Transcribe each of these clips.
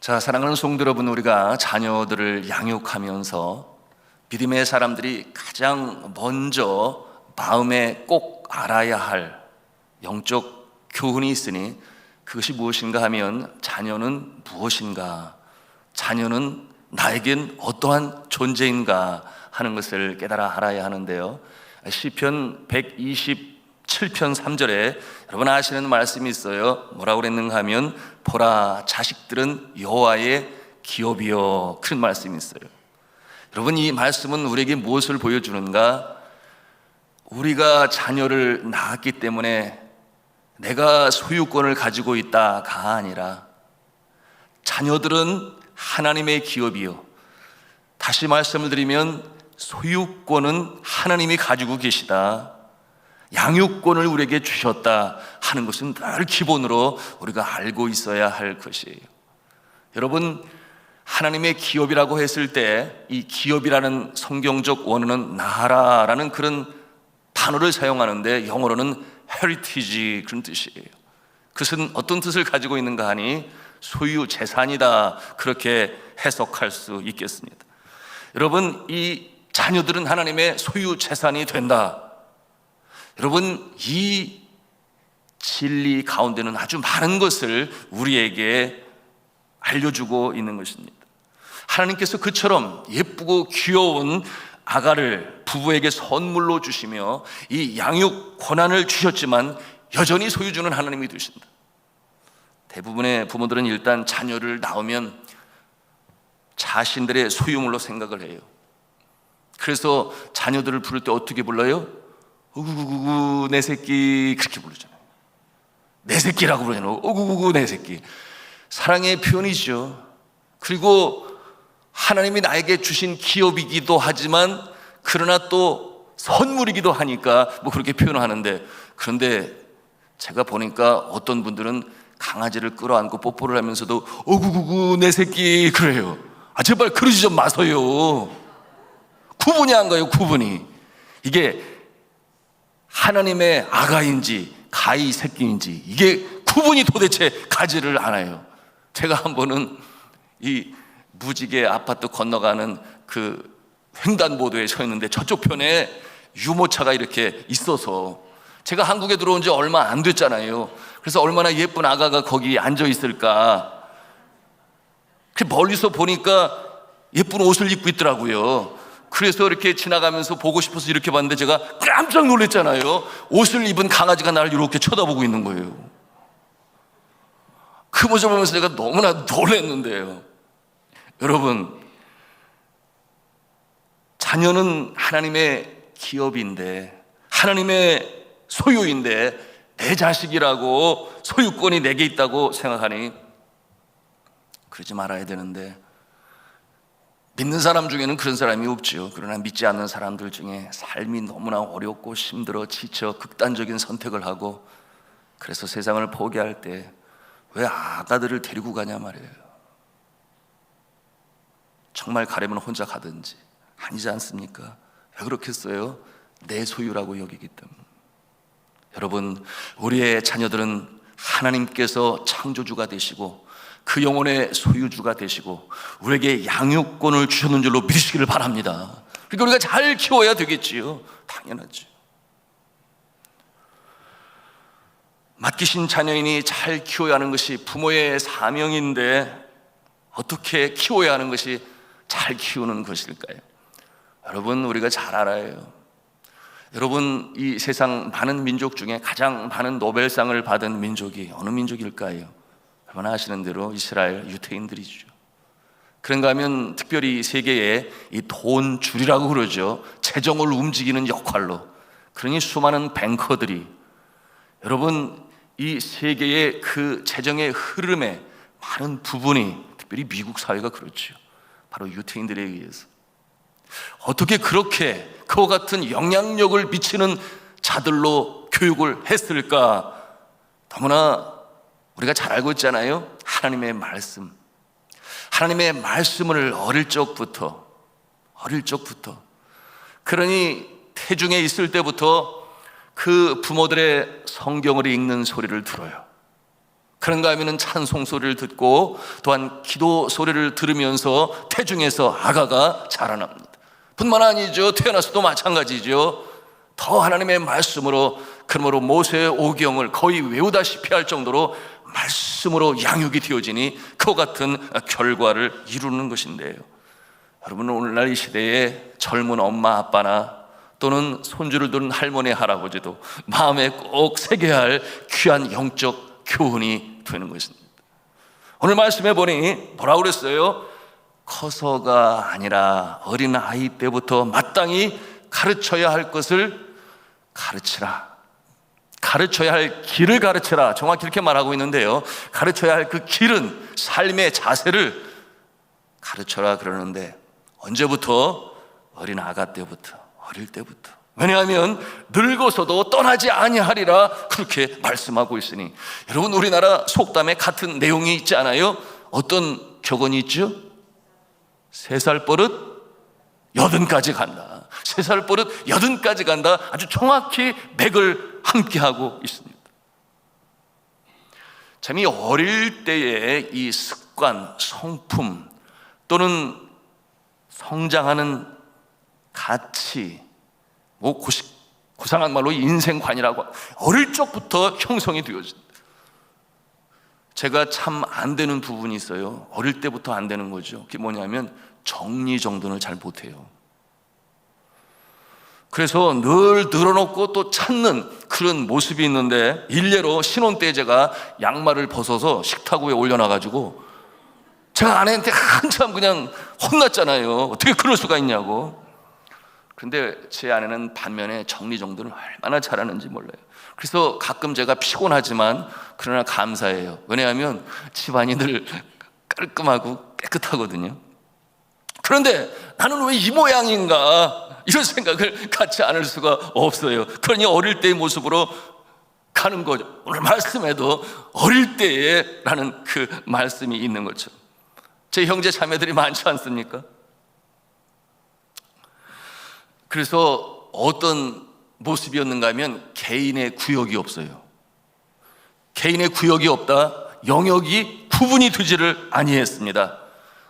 자, 사랑하는 성도 여러분, 우리가 자녀들을 양육하면서 믿음의 사람들이 가장 먼저 마음에 꼭 알아야 할 영적 교훈이 있으니 그것이 무엇인가 하면 자녀는 무엇인가, 자녀는 나에겐 어떠한 존재인가 하는 것을 깨달아 알아야 하는데요, 시편 127편 3절에 여러분 아시는 말씀이 있어요. 뭐라고 그랬는가 하면 보라, 자식들은 여호와의 기업이요, 그런 말씀이 있어요. 여러분, 이 말씀은 우리에게 무엇을 보여주는가? 우리가 자녀를 낳았기 때문에 내가 소유권을 가지고 있다가 아니라 자녀들은 하나님의 기업이요, 다시 말씀을 드리면 소유권은 하나님이 가지고 계시다, 양육권을 우리에게 주셨다 하는 것은 늘 기본으로 우리가 알고 있어야 할 것이에요. 여러분, 하나님의 기업이라고 했을 때 이 기업이라는 성경적 원어는 나라라는 그런 단어를 사용하는데 영어로는 heritage, 그런 뜻이에요. 그것은 어떤 뜻을 가지고 있는가 하니 소유 재산이다, 그렇게 해석할 수 있겠습니다. 여러분, 이 자녀들은 하나님의 소유 재산이 된다. 여러분, 이 진리 가운데는 아주 많은 것을 우리에게 알려주고 있는 것입니다. 하나님께서 그처럼 예쁘고 귀여운 아가를 부부에게 선물로 주시며 이 양육 권한을 주셨지만 여전히 소유주는 하나님이 되신다. 대부분의 부모들은 일단 자녀를 낳으면 자신들의 소유물로 생각을 해요. 그래서 자녀들을 부를 때 어떻게 불러요? 우구구구 내 새끼, 그렇게 부르잖아요. 내 새끼라고 부르잖아요. 우구구구 내 새끼. 사랑의 표현이죠. 그리고 하나님이 나에게 주신 기업이기도 하지만 그러나 또 선물이기도 하니까 뭐 그렇게 표현하는데, 그런데 제가 보니까 어떤 분들은 강아지를 끌어안고 뽀뽀를 하면서도 어구구구 내 새끼 그래요. 아, 제발 그러지 좀 마세요. 구분이 안 가요, 구분이. 이게 하나님의 아가인지 가히 새끼인지 이게 구분이 도대체 가지를 않아요. 제가 한 번은 이 무지개 아파트 건너가는 그 횡단보도에 서 있는데 저쪽 편에 유모차가 이렇게 있어서, 제가 한국에 들어온 지 얼마 안 됐잖아요. 그래서 얼마나 예쁜 아가가 거기 앉아 있을까, 멀리서 보니까 예쁜 옷을 입고 있더라고요. 그래서 이렇게 지나가면서 보고 싶어서 이렇게 봤는데 제가 깜짝 놀랐잖아요. 옷을 입은 강아지가 나를 이렇게 쳐다보고 있는 거예요. 그 모습을 보면서 제가 너무나 놀랐는데요. 여러분, 자녀는 하나님의 기업인데, 하나님의 소유인데 내 자식이라고 소유권이 내게 있다고 생각하니 그러지 말아야 되는데, 믿는 사람 중에는 그런 사람이 없지요. 그러나 믿지 않는 사람들 중에 삶이 너무나 어렵고 힘들어 지쳐 극단적인 선택을 하고, 그래서 세상을 포기할 때 왜 아가들을 데리고 가냐 말이에요. 정말 가려면 혼자 가든지. 아니지 않습니까? 왜 그렇겠어요? 내 소유라고 여기기 때문에. 여러분, 우리의 자녀들은 하나님께서 창조주가 되시고 그 영혼의 소유주가 되시고 우리에게 양육권을 주셨는 줄로 믿으시기를 바랍니다. 그러니까 우리가 잘 키워야 되겠지요. 당연하죠. 맡기신 자녀인이 잘 키워야 하는 것이 부모의 사명인데 어떻게 키워야 하는 것이 잘 키우는 것일까요? 여러분, 우리가 잘 알아요. 여러분, 이 세상 많은 민족 중에 가장 많은 노벨상을 받은 민족이 어느 민족일까요? 여러분 아시는 대로 이스라엘 유태인들이죠. 그런가 하면 특별히 세계에 이 돈줄이라고 그러죠. 재정을 움직이는 역할로. 그러니 수많은 뱅커들이, 여러분, 이 세계의 그 재정의 흐름에 많은 부분이 특별히 미국 사회가 그렇죠. 바로 유태인들에 의해서. 어떻게 그렇게 그와 같은 영향력을 미치는 자들로 교육을 했을까? 너무나 우리가 잘 알고 있잖아요. 하나님의 말씀. 하나님의 말씀을 어릴 적부터, 그러니 태중에 있을 때부터 그 부모들의 성경을 읽는 소리를 들어요. 그런가 하면은 찬송 소리를 듣고 또한 기도 소리를 들으면서 태중에서 아가가 자라납니다. 뿐만 아니죠. 태어나서도 마찬가지죠. 더 하나님의 말씀으로, 그러므로 모세의 오경을 거의 외우다시피 할 정도로 말씀으로 양육이 되어지니 그와 같은 결과를 이루는 것인데요. 여러분은 오늘날 이 시대에 젊은 엄마 아빠나 또는 손주를 두는 할머니 할아버지도 마음에 꼭 새겨야 할 귀한 영적 교훈이 되는 것입니다. 오늘 말씀해 보니 뭐라고 그랬어요? 커서가 아니라 어린 아이 때부터 마땅히 가르쳐야 할 것을 가르치라. 가르쳐야 할 길을 가르치라. 정확히 이렇게 말하고 있는데요, 가르쳐야 할 그 길은 삶의 자세를 가르쳐라 그러는데 언제부터? 어린 아가 때부터, 어릴 때부터. 왜냐하면 늙어서도 떠나지 아니하리라 그렇게 말씀하고 있으니. 여러분, 우리나라 속담에 같은 내용이 있지 않아요? 어떤 격언이 있죠? 3살 버릇 80까지 간다. 3살 버릇 80까지 간다. 아주 정확히 맥을 함께하고 있습니다. 참, 이 어릴 때의 이 습관, 성품 또는 성장하는 가치, 고상한 말로 인생관이라고 어릴 적부터 형성이 되어집니다. 제가 참 안 되는 부분이 있어요. 어릴 때부터 안 되는 거죠. 그게 뭐냐면 정리정돈을 잘 못해요. 그래서 늘 늘어놓고 또 찾는 그런 모습이 있는데, 일례로 신혼 때 제가 양말을 벗어서 식탁 위에 올려놔가지고 제가 아내한테 한참 그냥 혼났잖아요. 어떻게 그럴 수가 있냐고. 근데 제 아내는 반면에 정리정돈을 얼마나 잘하는지 몰라요. 그래서 가끔 제가 피곤하지만 그러나 감사해요. 왜냐하면 집안이 늘 깔끔하고 깨끗하거든요. 그런데 나는 왜 이 모양인가, 이런 생각을 갖지 않을 수가 없어요. 그러니 어릴 때의 모습으로 가는 거죠. 오늘 말씀에도 어릴 때에 라는 그 말씀이 있는 거죠. 제 형제 자매들이 많지 않습니까? 그래서 어떤 모습이었는가 하면 개인의 구역이 없어요. 개인의 구역이 없다, 영역이 구분이 되지를 아니했습니다.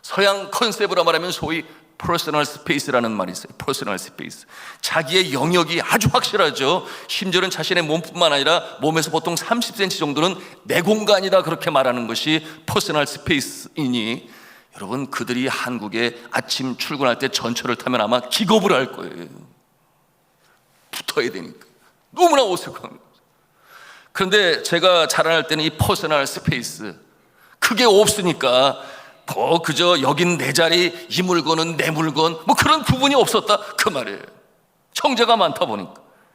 서양 컨셉으로 말하면 소위 퍼스널 스페이스라는 말이 있어요. 퍼스널 스페이스. 자기의 영역이 아주 확실하죠. 심지어는 자신의 몸뿐만 아니라 몸에서 보통 30cm 정도는 내 공간이다, 그렇게 말하는 것이 퍼스널 스페이스이니, 여러분, 그들이 한국에 아침 출근할 때 전철을 타면 아마 기겁을 할 거예요. 붙어야 되니까 너무나 어색한 거죠. 그런데 제가 자라날 때는 이 퍼스널 스페이스, 그게 없으니까 그저 여긴 내 자리, 이 물건은 내 물건, 뭐 그런 구분이 없었다 그 말이에요. 형제가 많다 보니까.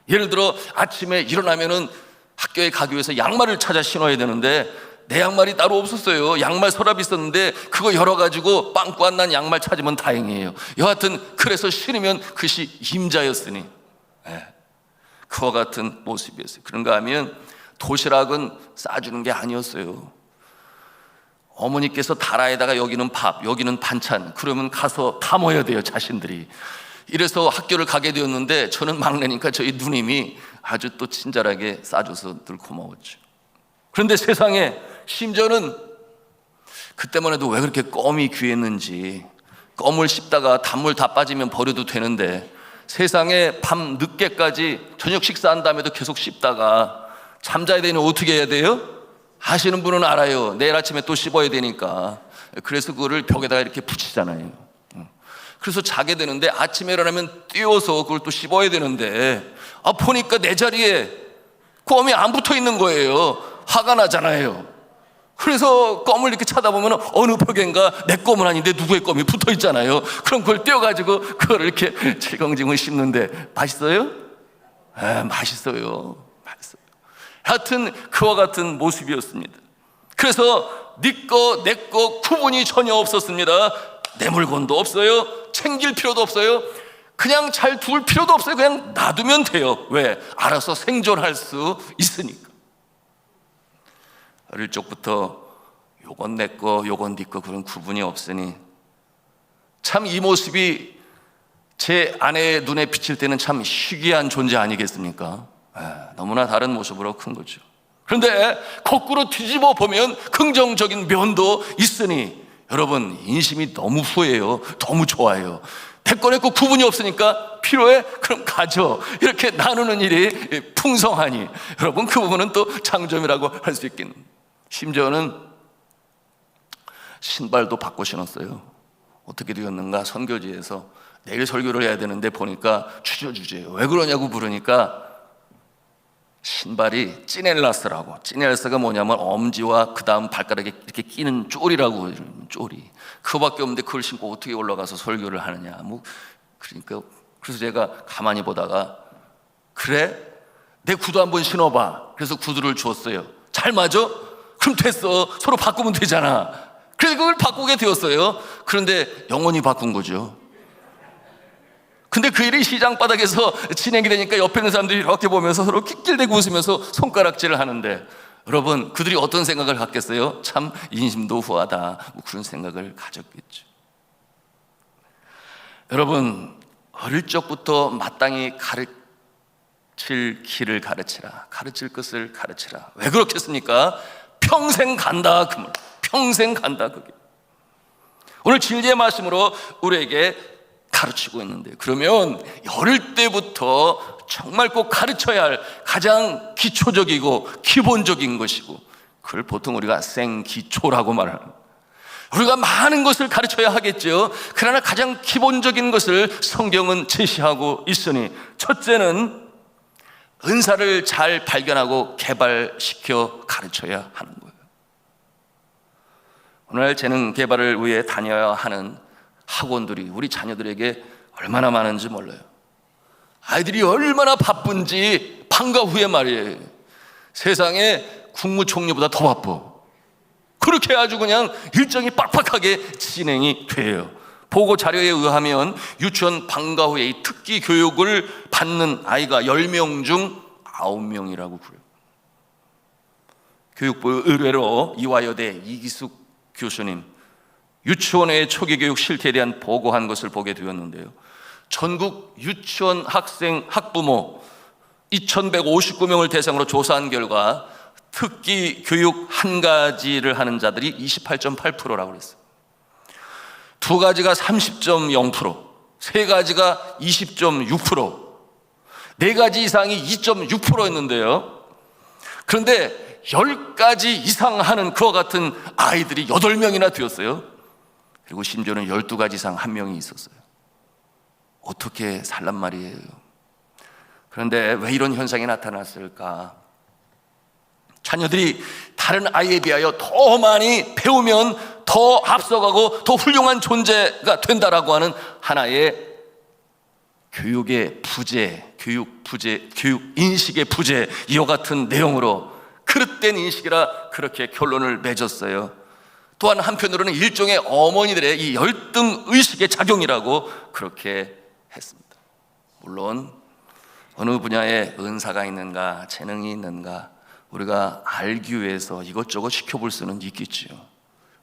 예를 들어 아침에 일어나면은 학교에 가기 위해서 양말을 찾아 신어야 되는데 내 양말이 따로 없었어요. 양말 서랍이 있었는데 그거 열어가지고 빵꾸 안 난 양말 찾으면 다행이에요. 여하튼 그래서 신으면 그것이 임자였으니, 그와 같은 모습이었어요. 그런가 하면 도시락은 싸주는 게 아니었어요. 어머니께서 다라에다가 여기는 밥, 여기는 반찬, 그러면 가서 다 모여야 돼요, 자신들이. 이래서 학교를 가게 되었는데 저는 막내니까 저희 누님이 아주 또 친절하게 싸줘서 늘 고마웠죠. 그런데 세상에, 심지어는 그때만 해도 왜 그렇게 껌이 귀했는지, 껌을 씹다가 단물 다 빠지면 버려도 되는데 세상에 밤 늦게까지 저녁 식사한 다음에도 계속 씹다가 잠자야 되니 어떻게 해야 돼요? 하시는 분은 알아요. 내일 아침에 또 씹어야 되니까. 그래서 그거를 벽에다가 이렇게 붙이잖아요. 그래서 자게 되는데 아침에 일어나면 띄워서 그걸 또 씹어야 되는데, 보니까 내 자리에 껌이 안 붙어 있는 거예요. 화가 나잖아요. 그래서 껌을 이렇게 찾아보면 어느 벽인가 내 껌은 아닌데 누구의 껌이 붙어 있잖아요. 그럼 그걸 떼어가지고 그걸 이렇게 질겅질겅 씹는데 맛있어요? 맛있어요. 맛있어요. 하여튼 그와 같은 모습이었습니다. 그래서 네 거, 내 거 구분이 전혀 없었습니다. 내 물건도 없어요. 챙길 필요도 없어요. 그냥 잘 둘 필요도 없어요. 그냥 놔두면 돼요. 왜? 알아서 생존할 수 있으니까. 어릴 적부터 요건 내 거, 요건 네 거, 그런 구분이 없으니 참 이 모습이 제 아내의 눈에 비칠 때는 참 희귀한 존재 아니겠습니까? 너무나 다른 모습으로 큰 거죠. 그런데 거꾸로 뒤집어 보면 긍정적인 면도 있으니 여러분, 인심이 너무 후해요. 너무 좋아요. 대권했고 구분이 없으니까 필요해? 그럼 가져. 이렇게 나누는 일이 풍성하니 여러분, 그 부분은 또 장점이라고 할 수 있겠는. 심지어는 신발도 바꿔 신었어요. 어떻게 되었는가, 선교지에서 내일 설교를 해야 되는데 보니까 주저주저해요. 왜 그러냐고 물으니까 신발이 찌넬라스라고. 찌넬라스가 뭐냐면 엄지와 그 다음 발가락에 이렇게 끼는 쪼리라고. 쪼리. 그거밖에 없는데 그걸 신고 어떻게 올라가서 설교를 하느냐. 그러니까 그래서 제가 가만히 보다가, 그래? 내 구두 한번 신어봐. 그래서 구두를 주었어요. 잘 맞아? 그럼 됐어. 서로 바꾸면 되잖아. 그래서 그걸 바꾸게 되었어요. 그런데 영원히 바꾼 거죠. 근데 그 일이 시장 바닥에서 진행이 되니까 옆에 있는 사람들이 이렇게 보면서 서로 낄낄대고 웃으면서 손가락질을 하는데, 여러분, 그들이 어떤 생각을 갖겠어요? 참 인심도 후하다, 그런 생각을 가졌겠죠. 여러분, 어릴 적부터 마땅히 가르칠 길을 가르치라, 가르칠 것을 가르치라. 왜 그렇겠습니까? 평생 간다, 그 말. 평생 간다, 그게. 오늘 진리의 말씀으로 우리에게 가르치고 있는데, 그러면 어릴 때부터 정말 꼭 가르쳐야 할 가장 기초적이고 기본적인 것이고, 그걸 보통 우리가 생기초라고 말하는, 우리가 많은 것을 가르쳐야 하겠죠. 그러나 가장 기본적인 것을 성경은 제시하고 있으니, 첫째는 은사를 잘 발견하고 개발시켜 가르쳐야 하는 거예요. 오늘 재능 개발을 위해 다녀야 하는 학원들이 우리 자녀들에게 얼마나 많은지 몰라요. 아이들이 얼마나 바쁜지 방과 후에 말이에요. 세상에 국무총리보다 더 바빠. 그렇게 아주 그냥 일정이 빡빡하게 진행이 돼요. 보고 자료에 의하면 유치원 방과 후에 이 특기 교육을 받는 아이가 10명 중 9명이라고 그래요. 교육부 의뢰로 이화여대 이기숙 교수님 유치원의 초기교육 실태에 대한 보고한 것을 보게 되었는데요, 전국 유치원 학생 학부모 2159명을 대상으로 조사한 결과 특기 교육 한 가지를 하는 자들이 28.8%라고 그랬어요. 두 가지가 30.0%, 세 가지가 20.6%, 네 가지 이상이 2.6%였는데요. 그런데 10가지 이상 하는 그와 같은 아이들이 8명이나 되었어요. 그리고 심지어는 12가지 이상 한 명이 있었어요. 어떻게 살란 말이에요. 그런데 왜 이런 현상이 나타났을까? 자녀들이 다른 아이에 비하여 더 많이 배우면 더 앞서가고 더 훌륭한 존재가 된다라고 하는 하나의 교육의 부재, 교육 인식의 부재, 이와 같은 내용으로 그릇된 인식이라 그렇게 결론을 맺었어요. 또한 한편으로는 일종의 어머니들의 이 열등 의식의 작용이라고 그렇게 했습니다. 물론 어느 분야에 은사가 있는가, 재능이 있는가 우리가 알기 위해서 이것저것 시켜볼 수는 있겠지요.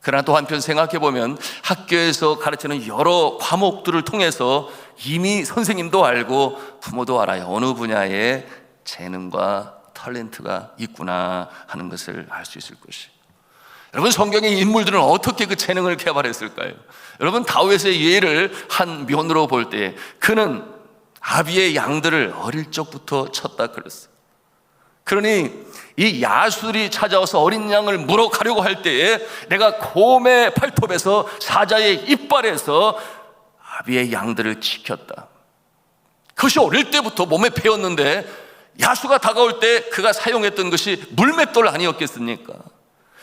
그러나 또 한편 생각해보면 학교에서 가르치는 여러 과목들을 통해서 이미 선생님도 알고 부모도 알아요. 어느 분야에 재능과 탤런트가 있구나 하는 것을 알 수 있을 것이에요. 여러분, 성경의 인물들은 어떻게 그 재능을 개발했을까요? 여러분, 다윗의 예를 한 면으로 볼 때 그는 아비의 양들을 어릴 적부터 쳤다 그랬어요. 그러니 이 야수들이 찾아와서 어린 양을 물어 가려고 할 때에 내가 곰의 팔톱에서 사자의 이빨에서 아비의 양들을 지켰다. 그것이 어릴 때부터 몸에 배웠는데, 야수가 다가올 때 그가 사용했던 것이 물맷돌 아니었겠습니까?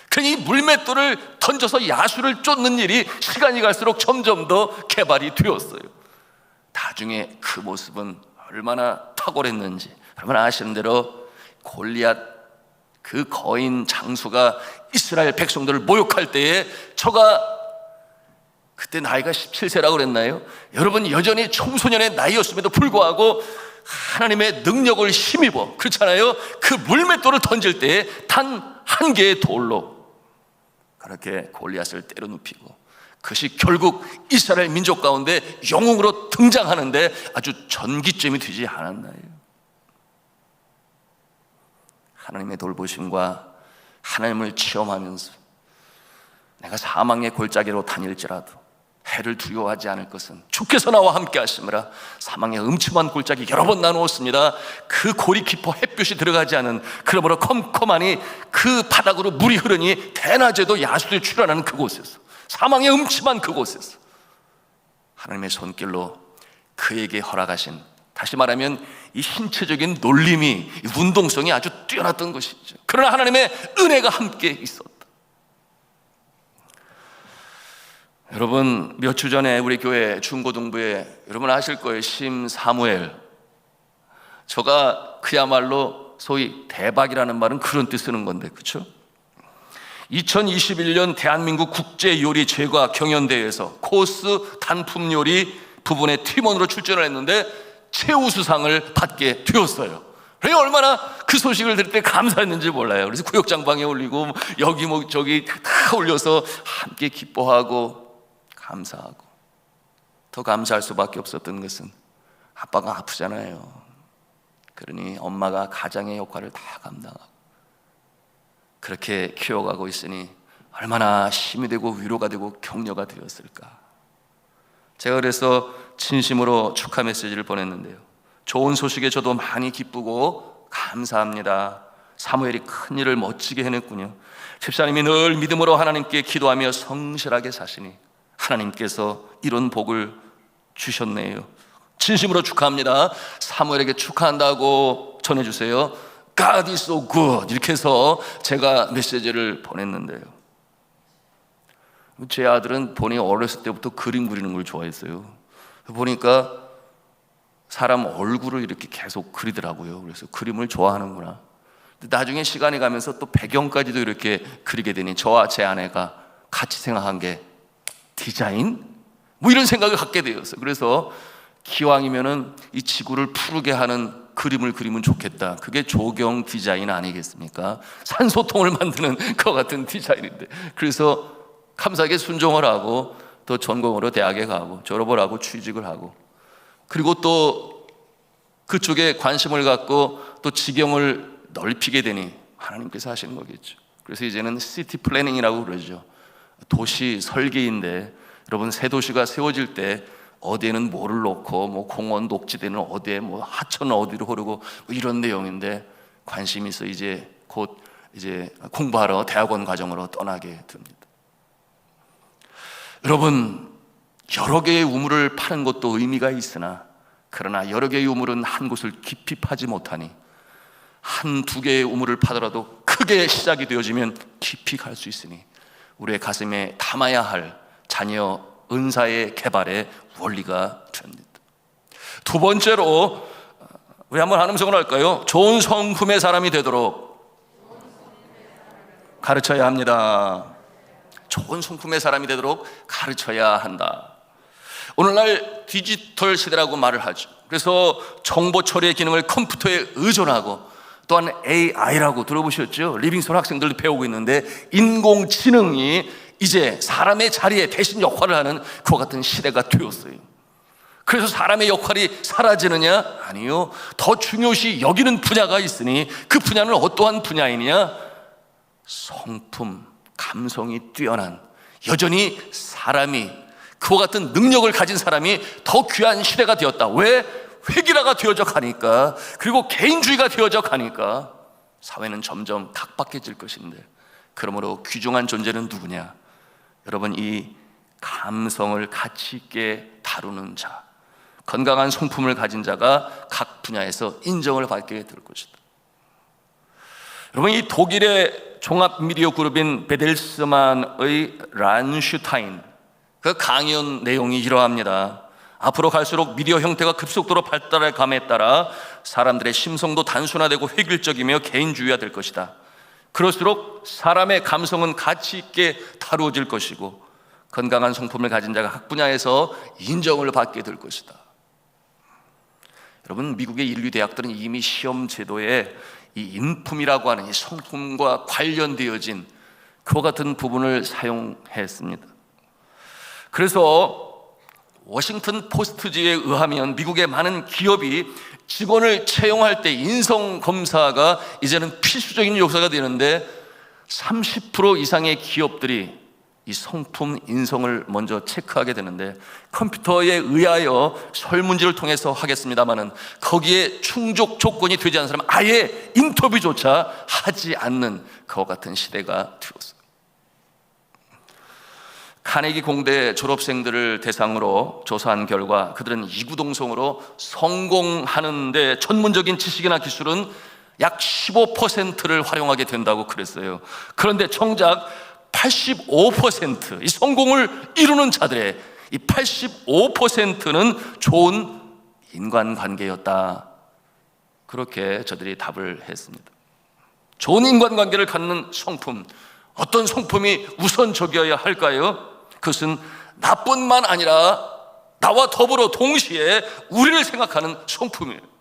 그러니 물맷돌을 던져서 야수를 쫓는 일이 시간이 갈수록 점점 더 개발이 되었어요. 나중에 그 모습은 얼마나 탁월했는지 여러분 아시는 대로 골리앗 그 거인 장수가 이스라엘 백성들을 모욕할 때에 저가 그때 나이가 17세라고 그랬나요? 여러분, 여전히 청소년의 나이였음에도 불구하고 하나님의 능력을 힘입어, 그렇잖아요? 그 물맷돌을 던질 때에 단 한 개의 돌로 그렇게 골리앗을 때려 눕히고, 그것이 결국 이스라엘 민족 가운데 영웅으로 등장하는데 아주 전기점이 되지 않았나요? 하나님의 돌보심과 하나님을 체험하면서 내가 사망의 골짜기로 다닐지라도 해를 두려워하지 않을 것은 주께서 나와 함께 하심이라. 사망의 음침한 골짜기 여러 번 나누었습니다. 그 골이 깊어 햇볕이 들어가지 않은, 그러므로 컴컴하니 그 바닥으로 물이 흐르니 대낮에도 야수들이 출현하는 그곳에서, 사망의 음침한 그곳에서 하나님의 손길로 그에게 허락하신, 다시 말하면 이 신체적인 놀림이, 이 운동성이 아주 뛰어났던 것이죠. 그러나 하나님의 은혜가 함께 있었다. 여러분, 몇 주 전에 우리 교회 중고등부에, 여러분 아실 거예요, 심사무엘. 저가 그야말로 소위 대박이라는 말은 그런 뜻 쓰는 건데, 그렇죠? 2021년 대한민국 국제요리제과 경연대회에서 코스 단품 요리 부분의 팀원으로 출전을 했는데 최우수상을 받게 되었어요. 그래 얼마나 그 소식을 들을 때 감사했는지 몰라요. 그래서 구역장방에 올리고 여기 뭐 저기 다 올려서 함께 기뻐하고 감사하고, 더 감사할 수밖에 없었던 것은 아빠가 아프잖아요. 그러니 엄마가 가장의 역할을 다 감당하고 그렇게 키워가고 있으니 얼마나 힘이 되고 위로가 되고 격려가 되었을까. 제가 그래서 진심으로 축하 메시지를 보냈는데요, 좋은 소식에 저도 많이 기쁘고 감사합니다. 사무엘이 큰 일을 멋지게 해냈군요. 집사님이 늘 믿음으로 하나님께 기도하며 성실하게 사시니 하나님께서 이런 복을 주셨네요. 진심으로 축하합니다. 사무엘에게 축하한다고 전해주세요. God is so good. 이렇게 해서 제가 메시지를 보냈는데요, 제 아들은 본인이 어렸을 때부터 그림 그리는 걸 좋아했어요. 보니까 사람 얼굴을 이렇게 계속 그리더라고요. 그래서 그림을 좋아하는구나. 나중에 시간이 가면서 또 배경까지도 이렇게 그리게 되니 저와 제 아내가 같이 생각한 게 디자인? 뭐 이런 생각을 갖게 되었어요. 그래서 기왕이면은 이 지구를 푸르게 하는 그림을 그리면 좋겠다. 그게 조경 디자인 아니겠습니까? 산소통을 만드는 것 같은 디자인인데, 그래서 감사하게 순종을 하고 또 전공으로 대학에 가고 졸업을 하고 취직을 하고, 그리고 또 그쪽에 관심을 갖고 또 지경을 넓히게 되니 하나님께서 하시는 거겠죠. 그래서 이제는 시티 플래닝이라고 그러죠. 도시 설계인데, 여러분 새 도시가 세워질 때 어디에는 뭐를 놓고, 뭐 공원 녹지대는 어디에, 뭐 하천은 어디로 흐르고, 뭐 이런 내용인데 관심이 있어 이제 곧 이제 공부하러 대학원 과정으로 떠나게 됩니다. 여러분, 여러 개의 우물을 파는 것도 의미가 있으나, 그러나 여러 개의 우물은 한 곳을 깊이 파지 못하니 한두 개의 우물을 파더라도 크게 시작이 되어지면 깊이 갈 수 있으니 우리의 가슴에 담아야 할 자녀 은사의 개발의 원리가 됩니다. 두 번째로 우리 한번 한 음성을 할까요? 좋은 성품의 사람이 되도록 가르쳐야 합니다. 좋은 성품의 사람이 되도록 가르쳐야 한다. 오늘날 디지털 시대라고 말을 하죠. 그래서 정보 처리의 기능을 컴퓨터에 의존하고, 또한 AI라고 들어보셨죠? 리빙스톤 학생들도 배우고 있는데 인공지능이 이제 사람의 자리에 대신 역할을 하는 그와 같은 시대가 되었어요. 그래서 사람의 역할이 사라지느냐? 아니요. 더 중요시 여기는 분야가 있으니 그 분야는 어떠한 분야이냐? 성품, 감성이 뛰어난, 여전히 사람이, 그와 같은 능력을 가진 사람이 더 귀한 시대가 되었다. 왜? 획일화가 되어져 가니까, 그리고 개인주의가 되어져 가니까 사회는 점점 각박해질 것인데, 그러므로 귀중한 존재는 누구냐? 여러분, 이 감성을 가치 있게 다루는 자, 건강한 성품을 가진 자가 각 분야에서 인정을 받게 될 것이다. 여러분, 이 독일의 종합 미디어 그룹인 베델스만의 란슈타인, 그 강연 내용이 이러합니다. 앞으로 갈수록 미디어 형태가 급속도로 발달할 감에 따라 사람들의 심성도 단순화되고 획일적이며 개인주의화될 것이다. 그럴수록 사람의 감성은 가치 있게 다루어질 것이고 건강한 성품을 가진 자가 각 분야에서 인정을 받게 될 것이다. 여러분, 미국의 인류 대학들은 이미 시험 제도에 이 인품이라고 하는 이 성품과 관련되어진 그와 같은 부분을 사용했습니다. 그래서 워싱턴 포스트지에 의하면 미국의 많은 기업이 직원을 채용할 때 인성검사가 이제는 필수적인 요소가 되는데 30% 이상의 기업들이 이 성품 인성을 먼저 체크하게 되는데, 컴퓨터에 의하여 설문지를 통해서 하겠습니다마는 거기에 충족 조건이 되지 않는 사람은 아예 인터뷰조차 하지 않는 그와 같은 시대가 되었어요. 카네기 공대 졸업생들을 대상으로 조사한 결과 그들은 이구동성으로 성공하는데 전문적인 지식이나 기술은 약 15%를 활용하게 된다고 그랬어요. 그런데 정작 85%, 이 성공을 이루는 자들의 이 85%는 좋은 인간관계였다. 그렇게 저들이 답을 했습니다. 좋은 인간관계를 갖는 성품, 어떤 성품이 우선적이어야 할까요? 그것은 나뿐만 아니라 나와 더불어 동시에 우리를 생각하는 성품이에요.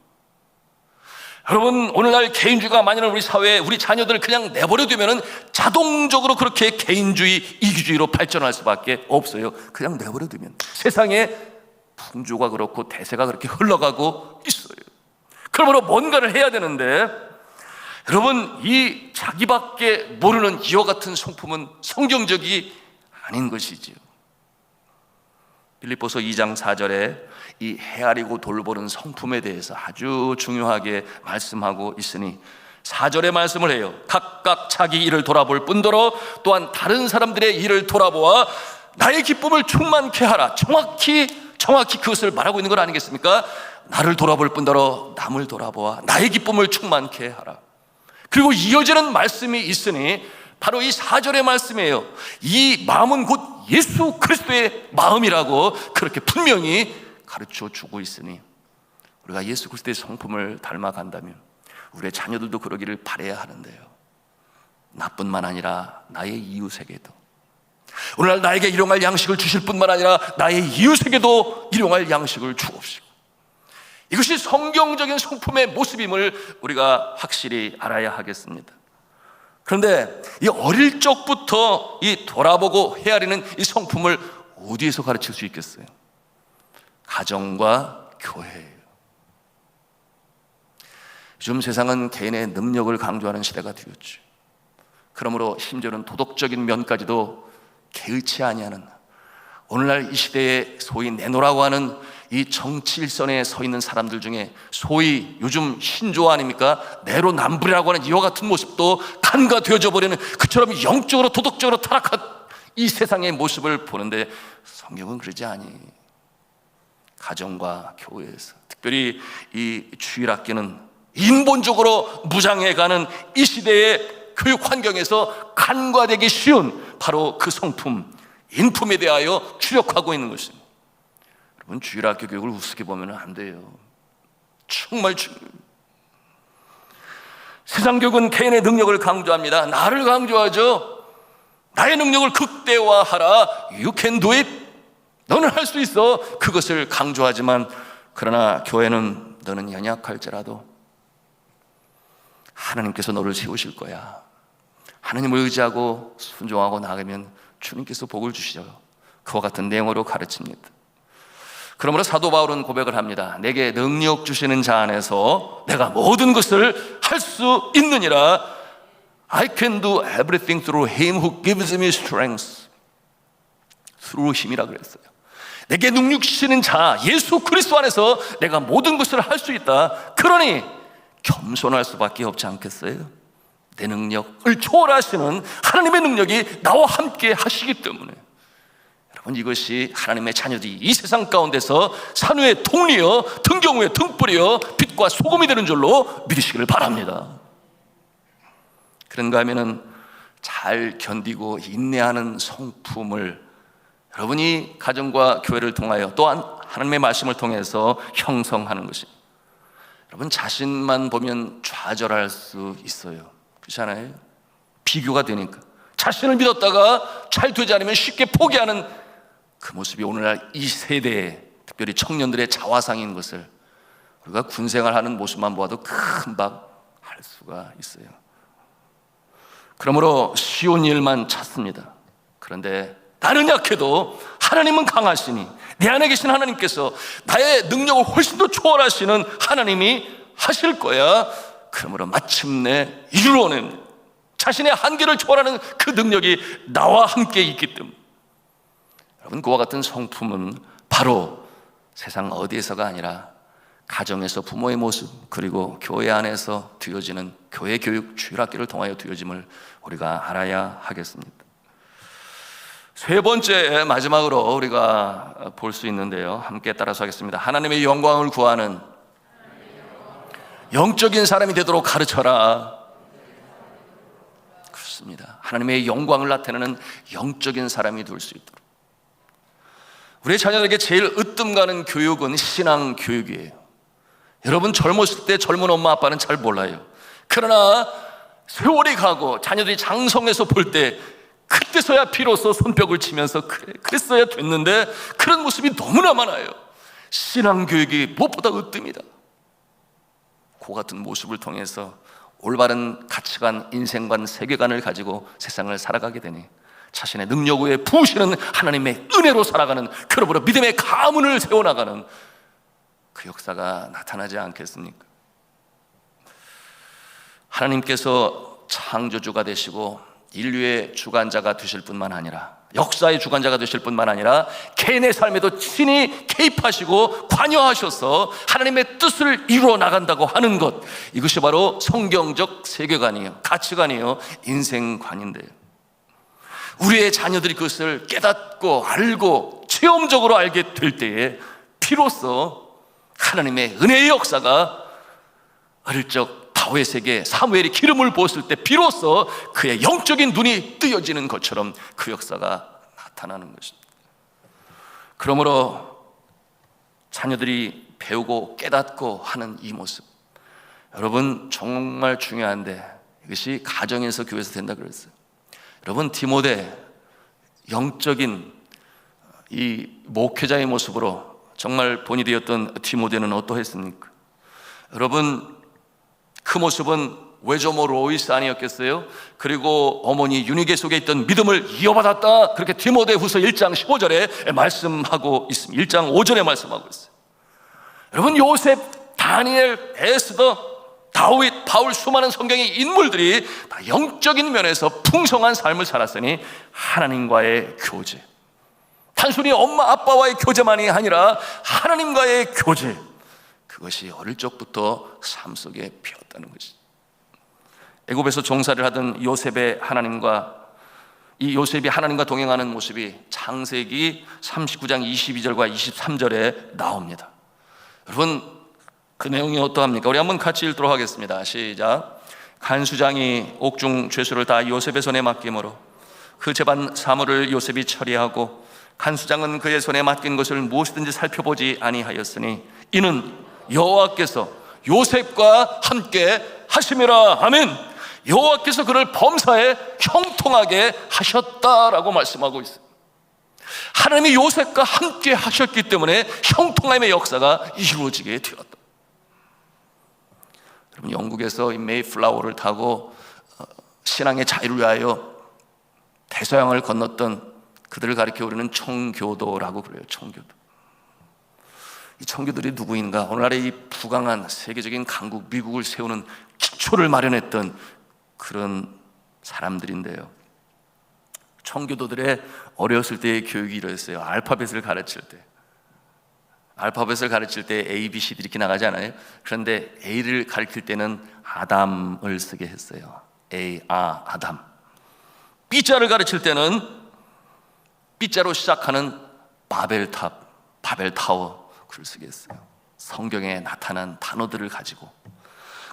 여러분, 오늘날 개인주의가 만연한 우리 사회에 우리 자녀들을 그냥 내버려두면 자동적으로 그렇게 개인주의, 이기주의로 발전할 수밖에 없어요. 그냥 내버려두면 세상에 풍조가 그렇고 대세가 그렇게 흘러가고 있어요. 그러므로 뭔가를 해야 되는데, 여러분, 이 자기밖에 모르는 이와 같은 성품은 성경적이 아닌 것이지요. 빌립보서 2장 4절에 이 헤아리고 돌보는 성품에 대해서 아주 중요하게 말씀하고 있으니 4절의 말씀을 해요. 각각 자기 일을 돌아볼 뿐더러 또한 다른 사람들의 일을 돌아보아 나의 기쁨을 충만케 하라. 정확히 그것을 말하고 있는 것 아니겠습니까? 나를 돌아볼 뿐더러 남을 돌아보아 나의 기쁨을 충만케 하라. 그리고 이어지는 말씀이 있으니 바로 이 4절의 말씀이에요. 이 마음은 곧 예수 그리스도의 마음이라고 그렇게 분명히 가르쳐 주고 있으니 우리가 예수 그리스도의 성품을 닮아간다면 우리의 자녀들도 그러기를 바라야 하는데요, 나뿐만 아니라 나의 이웃에게도, 오늘날 나에게 일용할 양식을 주실 뿐만 아니라 나의 이웃에게도 일용할 양식을 주옵시고, 이것이 성경적인 성품의 모습임을 우리가 확실히 알아야 하겠습니다. 그런데 이 어릴 적부터 이 돌아보고 헤아리는 이 성품을 어디에서 가르칠 수 있겠어요? 가정과 교회예요. 요즘 세상은 개인의 능력을 강조하는 시대가 되었죠. 그러므로 심지어는 도덕적인 면까지도 개의치 아니하는, 오늘날 이 시대에 소위 내노라고 하는 이 정치 일선에 서 있는 사람들 중에 소위 요즘 신조 아닙니까? 내로남불이라고 하는 이와 같은 모습도 간과되어져 버리는, 그처럼 영적으로 도덕적으로 타락한 이 세상의 모습을 보는데 성경은 그러지 아니. 가정과 교회에서, 특별히 이 주일학교는 인본적으로 무장해가는 이 시대의 교육 환경에서 간과되기 쉬운 바로 그 성품, 인품에 대하여 주력하고 있는 것입니다. 여러분, 주일학교 교육을 우습게 보면 안 돼요. 정말 중요해요. 세상 교육은 개인의 능력을 강조합니다. 나를 강조하죠. 나의 능력을 극대화하라. You can do it. 너는 할 수 있어. 그것을 강조하지만, 그러나 교회는 너는 연약할지라도 하나님께서 너를 세우실 거야. 하나님을 의지하고 순종하고 나가면 주님께서 복을 주시죠. 그와 같은 내용으로 가르칩니다. 그러므로 사도 바울은 고백을 합니다. 내게 능력 주시는 자 안에서 내가 모든 것을 할 수 있느니라. I can do everything through him who gives me strength. through 힘이라 그랬어요. 내게 능력 주시는 자 예수 그리스도 안에서 내가 모든 것을 할 수 있다. 그러니 겸손할 수밖에 없지 않겠어요? 내 능력을 초월하시는 하나님의 능력이 나와 함께 하시기 때문에, 여러분, 이것이 하나님의 자녀들이 이 세상 가운데서 산후의 통리여 등경후의 등불이여 빛과 소금이 되는 줄로 믿으시기를 바랍니다. 그런가 하면은 잘 견디고 인내하는 성품을 여러분이 가정과 교회를 통하여 또한 하나님의 말씀을 통해서 형성하는 것입니다. 여러분, 자신만 보면 좌절할 수 있어요. 그렇잖아요? 비교가 되니까 자신을 믿었다가 잘 되지 않으면 쉽게 포기하는 그 모습이 오늘날 이 세대의, 특별히 청년들의 자화상인 것을 우리가 군생활하는 모습만 보아도 금방 알 수가 있어요. 그러므로 쉬운 일만 찾습니다. 그런데 나는 약해도 하나님은 강하시니 내 안에 계신 하나님께서 나의 능력을 훨씬 더 초월하시는 하나님이 하실 거야. 그러므로 마침내 이루어낸 자신의 한계를 초월하는 그 능력이 나와 함께 있기 때문에, 여러분, 그와 같은 성품은 바로 세상 어디에서가 아니라 가정에서 부모의 모습, 그리고 교회 안에서 두어지는 교회 교육, 주일학교를 통하여 두어짐을 우리가 알아야 하겠습니다. 세 번째, 마지막으로 우리가 볼 수 있는데요, 함께 따라서 하겠습니다. 하나님의 영광을 구하는 영적인 사람이 되도록 가르쳐라. 그렇습니다. 하나님의 영광을 나타내는 영적인 사람이 될 수 있도록. 우리 자녀들에게 제일 으뜸 가는 교육은 신앙 교육이에요. 여러분, 젊었을 때 젊은 엄마 아빠는 잘 몰라요. 그러나 세월이 가고 자녀들이 장성해서 볼 때, 그때서야 비로소 손뼉을 치면서 그랬어야 됐는데, 그런 모습이 너무나 많아요. 신앙 교육이 무엇보다 으뜸이다. 그 같은 모습을 통해서 올바른 가치관, 인생관, 세계관을 가지고 세상을 살아가게 되니 자신의 능력 외에 부으시는 하나님의 은혜로 살아가는, 그러므로 믿음의 가문을 세워나가는 그 역사가 나타나지 않겠습니까? 하나님께서 창조주가 되시고 인류의 주관자가 되실 뿐만 아니라, 역사의 주관자가 되실 뿐만 아니라 개인의 삶에도 친히 개입하시고 관여하셔서 하나님의 뜻을 이루어 나간다고 하는 것, 이것이 바로 성경적 세계관이에요. 가치관이에요. 인생관인데요, 우리의 자녀들이 그것을 깨닫고 알고 체험적으로 알게 될 때에 비로소 하나님의 은혜의 역사가, 어릴 적 다윗에게 사무엘이 기름을 부었을 때 비로소 그의 영적인 눈이 뜨여지는 것처럼 그 역사가 나타나는 것입니다. 그러므로 자녀들이 배우고 깨닫고 하는 이 모습, 여러분, 정말 중요한데 이것이 가정에서 교회에서 된다 그랬어요. 여러분, 디모데 영적인 이 목회자의 모습으로 정말 본이 되었던 디모데는 어떠했습니까? 여러분, 그 모습은 외조모 로이스 아니었겠어요? 그리고 어머니 유니게 속에 있던 믿음을 이어받았다, 그렇게 디모데후서 1장 15절에 말씀하고 있습니다. 1장 5절에 말씀하고 있어요. 여러분, 요셉, 다니엘, 에스더, 다윗, 바울, 수많은 성경의 인물들이 다 영적인 면에서 풍성한 삶을 살았으니 하나님과의 교제, 단순히 엄마 아빠와의 교제만이 아니라 하나님과의 교제, 그것이 어릴 적부터 삶 속에 피었다는 것이죠. 애굽에서 종살이를 하던 요셉의 하나님과, 이 요셉이 하나님과 동행하는 모습이 창세기 39장 22절과 23절에 나옵니다. 여러분, 그 내용이 어떠합니까? 우리 한번 같이 읽도록 하겠습니다. 시작. 간수장이 옥중 죄수를 다 요셉의 손에 맡김으로 그 재반 사물을 요셉이 처리하고, 간수장은 그의 손에 맡긴 것을 무엇이든지 살펴보지 아니하였으니 이는 여호와께서 요셉과 함께 하심이라. 아멘. 여호와께서 그를 범사에 형통하게 하셨다라고 말씀하고 있어요. 하나님이 요셉과 함께 하셨기 때문에 형통함의 역사가 이루어지게 되었다. 여러분, 영국에서 이 메이플라워를 타고 신앙의 자유를 위하여 대서양을 건넜던 그들을 가리켜 우리는 청교도라고 그래요. 청교도. 이 청교들이 누구인가? 오늘날의 이 부강한 세계적인 강국 미국을 세우는 기초를 마련했던 그런 사람들인데요, 청교도들의 어렸을 때의 교육이 이랬어요. 알파벳을 가르칠 때 A, B, C D 이렇게 나가지 않아요? 그런데 A를 가르칠 때는 아담을 쓰게 했어요. A, 아담. B자를 가르칠 때는 B자로 시작하는 바벨탑, 바벨타워, 그걸 쓰게 했어요. 성경에 나타난 단어들을 가지고.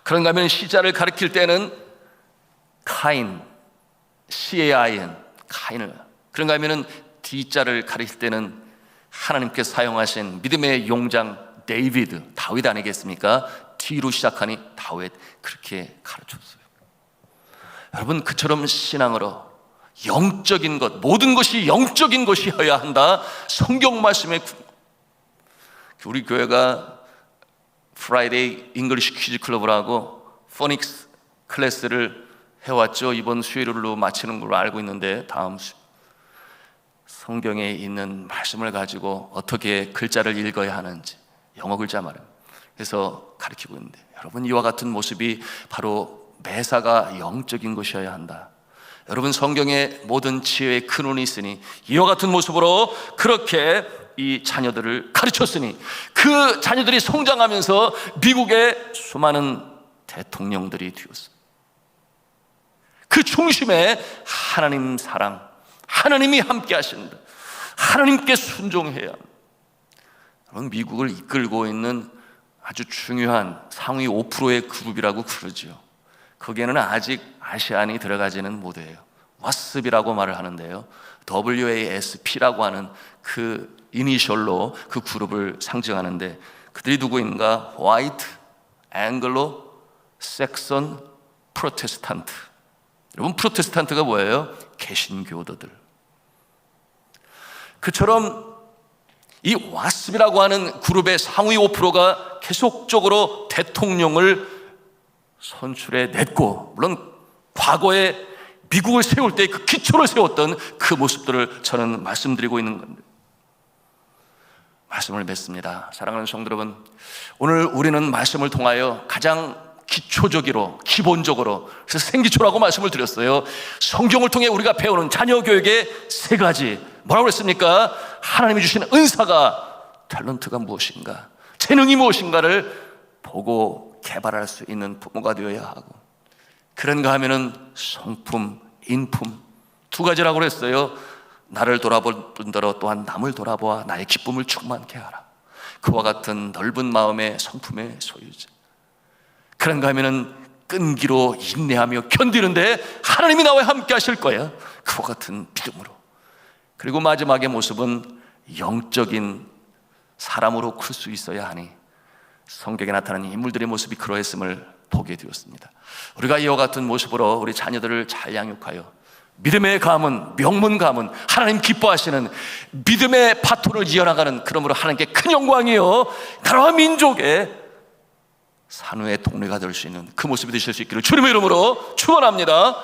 그런가 하면 C자를 가르칠 때는 카인, C-A-I-N, 카인을. 그런가 하면 D자를 가르칠 때는 하나님께서 사용하신 믿음의 용장 데이비드, 다윗 아니겠습니까? D로 시작하니 다윗, 그렇게 가르쳤어요. 여러분, 그처럼 신앙으로 영적인 것, 모든 것이 영적인 것이어야 한다. 성경 말씀에 우리 교회가 프라이데이 잉글리시 퀴즈 클럽을 하고 포닉스 클래스를 해왔죠. 이번 수요일로 마치는 걸로 알고 있는데 다음 성경에 있는 말씀을 가지고 어떻게 글자를 읽어야 하는지, 영어 글자 말입니다. 그래서 가르치고 있는데, 여러분, 이와 같은 모습이 바로 매사가 영적인 것이어야 한다. 여러분, 성경의 모든 지혜의 근원이 있으니 이와 같은 모습으로 그렇게 이 자녀들을 가르쳤으니 그 자녀들이 성장하면서 미국의 수많은 대통령들이 되었어요. 그 중심에 하나님 사랑, 하나님이 함께 하신다. 하나님께 순종해야 합니다. 여러분, 미국을 이끌고 있는 아주 중요한 상위 5%의 그룹이라고 그러죠. 거기에는 아직 아시안이 들어가지는 못해요. 와스비라고 말을 하는데요, WASP라고 하는 그 이니셜로 그 그룹을 상징하는데, 그들이 누구인가? 화이트, 앵글로, 섹선, 프로테스탄트. 여러분, 프로테스탄트가 뭐예요? 개신교도들. 그처럼 이 와스비라고 하는 그룹의 상위 5%가 계속적으로 대통령을 선출해 냈고, 물론 과거에 미국을 세울 때 그 기초를 세웠던 그 모습들을 저는 말씀드리고 있는 건데, 말씀을 맺습니다. 사랑하는 성도 여러분, 오늘 우리는 말씀을 통하여 가장 기초적으로, 기본적으로, 그래서 생기초라고 말씀을 드렸어요. 성경을 통해 우리가 배우는 자녀 교육의 세 가지, 뭐라고 했습니까? 하나님이 주신 은사가, 탤런트가 무엇인가, 재능이 무엇인가를 보고 개발할 수 있는 부모가 되어야 하고, 그런가 하면은 성품, 인품, 두 가지라고 했어요. 나를 돌아볼 뿐더러 또한 남을 돌아보아 나의 기쁨을 충만케 하라. 그와 같은 넓은 마음의 성품의 소유자. 그런가 하면은 끈기로 인내하며 견디는데 하나님이 나와 함께 하실 거야. 그와 같은 믿음으로. 그리고 마지막의 모습은 영적인 사람으로 클 수 있어야 하니, 성경에 나타나는 인물들의 모습이 그러했음을 보게 되었습니다. 우리가 이와 같은 모습으로 우리 자녀들을 잘 양육하여 믿음의 가문, 명문 가문, 하나님 기뻐하시는 믿음의 바톤을 이어나가는, 그러므로 하나님께 큰 영광이요 나라와 민족의 산후의 동네가 될 수 있는 그 모습이 되실 수 있기를 주님의 이름으로 축원합니다.